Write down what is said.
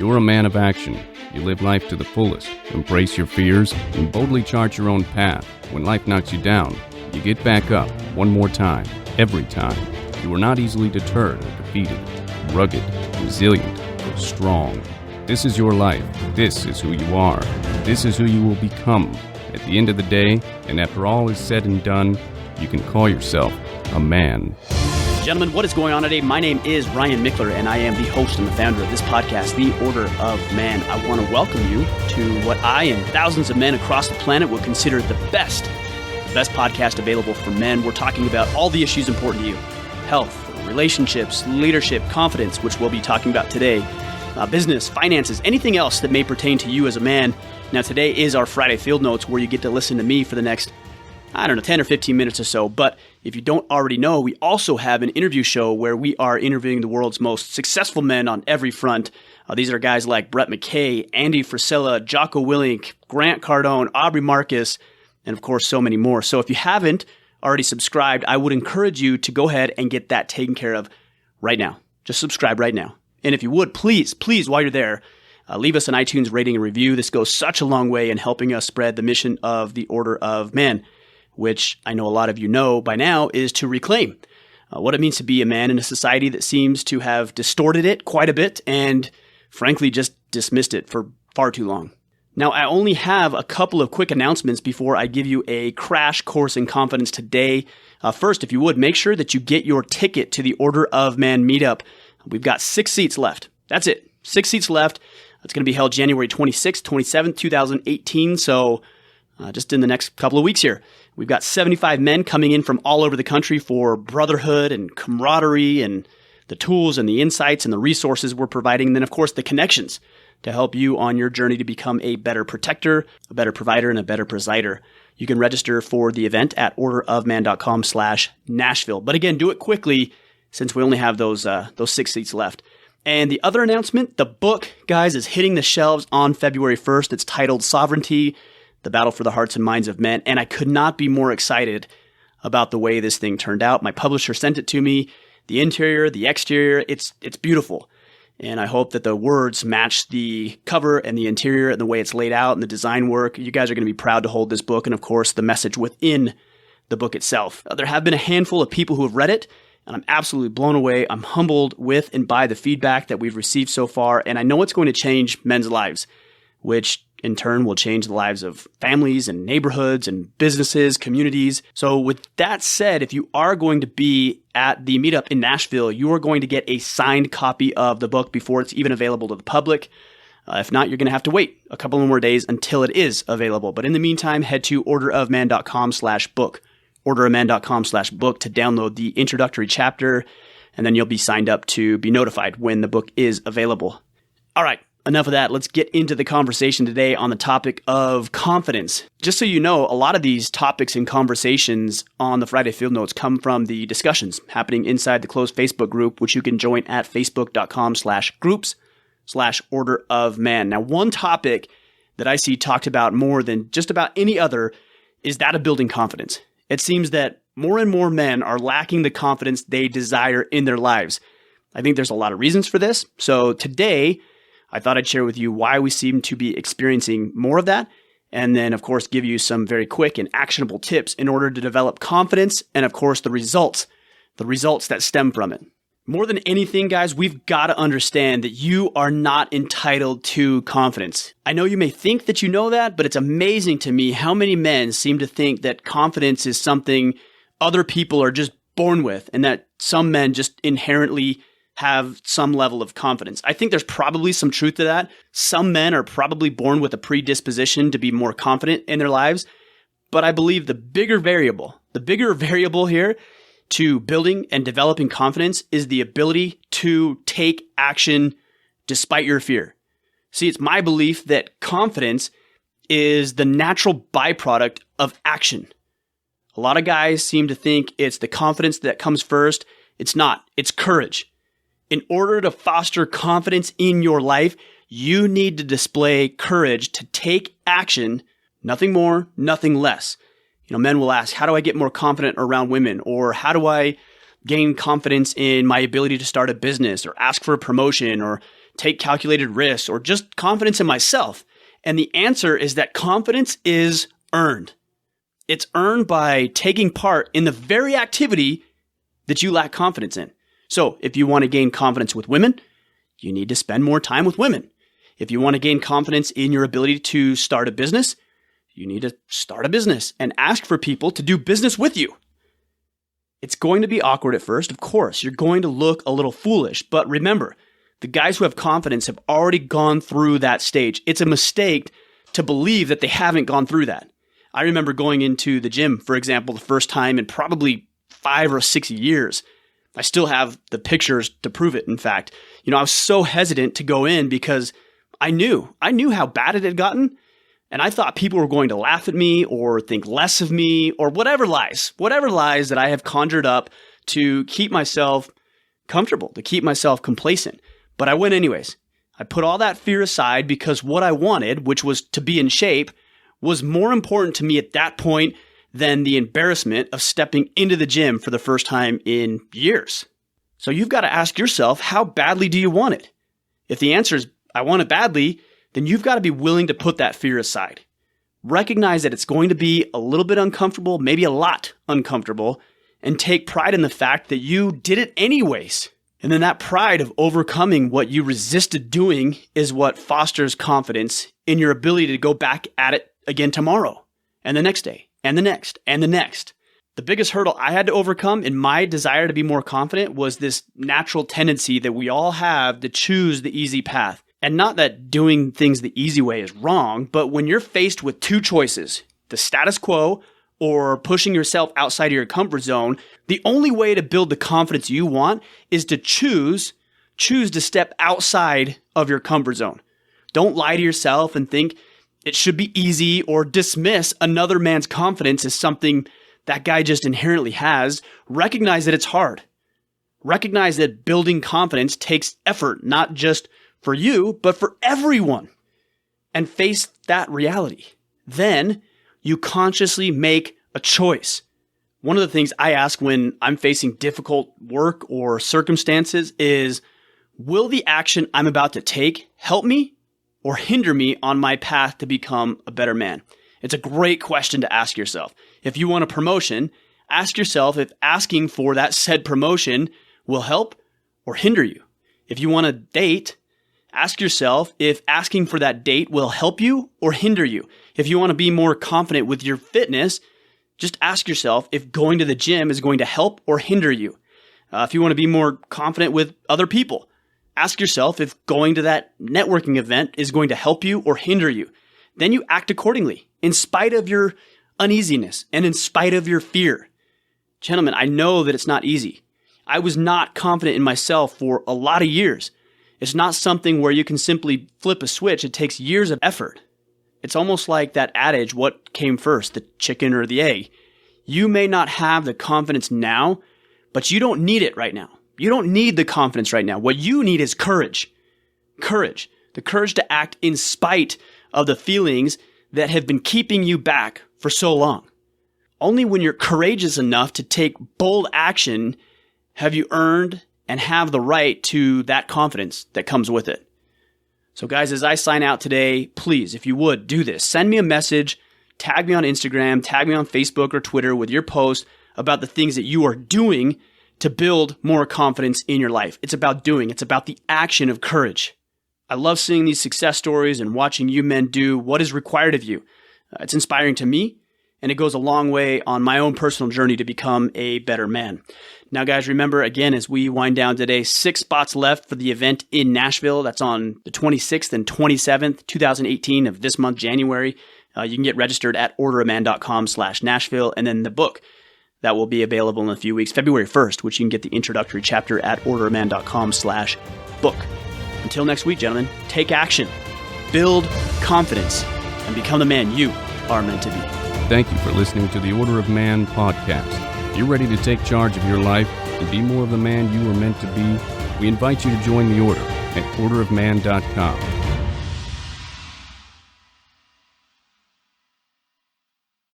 You're a man of action. You live life to the fullest, embrace your fears, and boldly chart your own path. When life knocks you down, you get back up one more time, every time. You are not easily deterred or defeated. Rugged, resilient, strong. This is your life. This is who you are. This is who you will become. At the end of the day, and after all is said and done, you can call yourself a man. Gentlemen, what is going on today? My name is Ryan Mickler, and I am the host and the founder of this podcast, The Order of Man. I want to welcome you to what I and thousands of men across the planet will consider the best podcast available for men. We're talking about all the issues important to you: health, relationships, leadership, confidence, which we'll be talking about today, business, finances, anything else that may pertain to you as a man. Now, today is our Friday Field Notes, where you get to listen to me for the next 10 or 15 minutes or so. But if you don't already know, we also have an interview show where we are interviewing the world's most successful men on every front. These are guys like Brett McKay, Andy Frisella, Jocko Willink, Grant Cardone, Aubrey Marcus, and of course, so many more. So if you haven't already subscribed, I would encourage you to go ahead and get that taken care of right now. Just subscribe right now. And if you would, please, while you're there, leave us an iTunes rating and review. This goes such a long way in helping us spread the mission of the Order of Man, which I know a lot of you know by now is to reclaim what it means to be a man in a society that seems to have distorted it quite a bit and frankly just dismissed it for far too long. Now, I only have a couple of quick announcements before I give you a crash course in confidence today. First, if you would, make sure that you get your ticket to the Order of Man meetup. We've got 6 seats left. That's it. 6 seats left. It's going to be held January 26th, 27th, 2018. So just in the next couple of weeks here. We've got 75 men coming in from all over the country for brotherhood and camaraderie and the tools and the insights and the resources we're providing. And then, of course, the connections to help you on your journey to become a better protector, a better provider, and a better presider. You can register for the event at orderofman.com/Nashville. But again, do it quickly since we only have those 6 seats left. And the other announcement, the book, guys, is hitting the shelves on February 1st. It's titled Sovereignty: The Battle for the Hearts and Minds of Men. And I could not be more excited about the way this thing turned out. My publisher sent it to me. The interior, the exterior, it's beautiful. And I hope that the words match the cover and the interior and the way it's laid out and the design work. You guys are going to be proud to hold this book and, of course, the message within the book itself. There have been a handful of people who have read it, and I'm absolutely blown away. I'm humbled with and by the feedback that we've received so far. And I know it's going to change men's lives, which in turn will change the lives of families and neighborhoods and businesses, communities. So with that said, if you are going to be at the meetup in Nashville, you are going to get a signed copy of the book before it's even available to the public. If not, you're going to have to wait a couple more days until it is available. But in the meantime, head to orderofman.com/book, orderofman.com/book to download the introductory chapter, and then you'll be signed up to be notified when the book is available. All right. Enough of that. Let's get into the conversation today on the topic of confidence. Just so you know, a lot of these topics and conversations on the Friday Field Notes come from the discussions happening inside the closed Facebook group, which you can join at facebook.com/groups/Order of Man. Now, one topic that I see talked about more than just about any other is that of building confidence. It seems that more and more men are lacking the confidence they desire in their lives. I think there's a lot of reasons for this. So today, I thought I'd share with you why we seem to be experiencing more of that, and then, of course, give you some very quick and actionable tips in order to develop confidence and, of course, the results that stem from it. More than anything, guys, we've got to understand that you are not entitled to confidence. I know you may think that you know that, but it's amazing to me how many men seem to think that confidence is something other people are just born with, and that some men just inherently have some level of confidence. I think there's probably some truth to that. Some men are probably born with a predisposition to be more confident in their lives. But I believe the bigger variable here to building and developing confidence is the ability to take action despite your fear. See, it's my belief that confidence is the natural byproduct of action. A lot of guys seem to think it's the confidence that comes first. It's not. It's courage. In order to foster confidence in your life, you need to display courage to take action, nothing more, nothing less. Men will ask, how do I get more confident around women? Or how do I gain confidence in my ability to start a business or ask for a promotion or take calculated risks, or just confidence in myself? And the answer is that confidence is earned. It's earned by taking part in the very activity that you lack confidence in. So if you want to gain confidence with women, you need to spend more time with women. If you want to gain confidence in your ability to start a business, you need to start a business and ask for people to do business with you. It's going to be awkward at first, of course. You're going to look a little foolish, but remember, the guys who have confidence have already gone through that stage. It's a mistake to believe that they haven't gone through that. I remember going into the gym, for example, the first time in probably 5 or 6 years. I still have the pictures to prove it, in fact. I was so hesitant to go in because I knew how bad it had gotten, and I thought people were going to laugh at me or think less of me or whatever lies that I have conjured up to keep myself comfortable, to keep myself complacent. But I went anyways. I put all that fear aside because what I wanted, which was to be in shape, was more important to me at that point than the embarrassment of stepping into the gym for the first time in years. So you've got to ask yourself, how badly do you want it? If the answer is, I want it badly, then you've got to be willing to put that fear aside. Recognize that it's going to be a little bit uncomfortable, maybe a lot uncomfortable, and take pride in the fact that you did it anyways. And then that pride of overcoming what you resisted doing is what fosters confidence in your ability to go back at it again tomorrow, and the next day, and the next, and the next. The biggest hurdle I had to overcome in my desire to be more confident was this natural tendency that we all have to choose the easy path. And not that doing things the easy way is wrong, but when you're faced with two choices, the status quo or pushing yourself outside of your comfort zone, the only way to build the confidence you want is to choose to step outside of your comfort zone. Don't lie to yourself and think it should be easy or dismiss another man's confidence as something that guy just inherently has. Recognize that it's hard. Recognize that building confidence takes effort, not just for you, but for everyone. And face that reality. Then you consciously make a choice. One of the things I ask when I'm facing difficult work or circumstances is, will the action I'm about to take help me or hinder me on my path to become a better man? It's a great question to ask yourself. If you want a promotion, ask yourself if asking for that said promotion will help or hinder you. If you want a date, ask yourself if asking for that date will help you or hinder you. If you want to be more confident with your fitness, just ask yourself if going to the gym is going to help or hinder you. If you want to be more confident with other people, ask yourself if going to that networking event is going to help you or hinder you. Then you act accordingly, in spite of your uneasiness and in spite of your fear. Gentlemen, I know that it's not easy. I was not confident in myself for a lot of years. It's not something where you can simply flip a switch. It takes years of effort. It's almost like that adage, what came first, the chicken or the egg? You may not have the confidence now, but you don't need it right now. You don't need the confidence right now. What you need is courage. Courage. The courage to act in spite of the feelings that have been keeping you back for so long. Only when you're courageous enough to take bold action have you earned and have the right to that confidence that comes with it. So guys, as I sign out today, please, if you would, do this. Send me a message, tag me on Instagram, tag me on Facebook or Twitter with your post about the things that you are doing to build more confidence in your life. It's about doing. It's about the action of courage. I love seeing these success stories and watching you men do what is required of you. It's inspiring to me, and it goes a long way on my own personal journey to become a better man. Now, guys, remember, again, as we wind down today, 6 spots left for the event in Nashville. That's on the 26th and 27th, 2018 of this month, January. You can get registered at orderaman.com/Nashville, and then the book that will be available in a few weeks, February 1st, which you can get the introductory chapter at orderaman.com/book. Until next week, gentlemen, take action, build confidence, and become the man you are meant to be. Thank you for listening to the Order of Man podcast. If you're ready to take charge of your life and be more of the man you were meant to be, we invite you to join the Order at orderofman.com.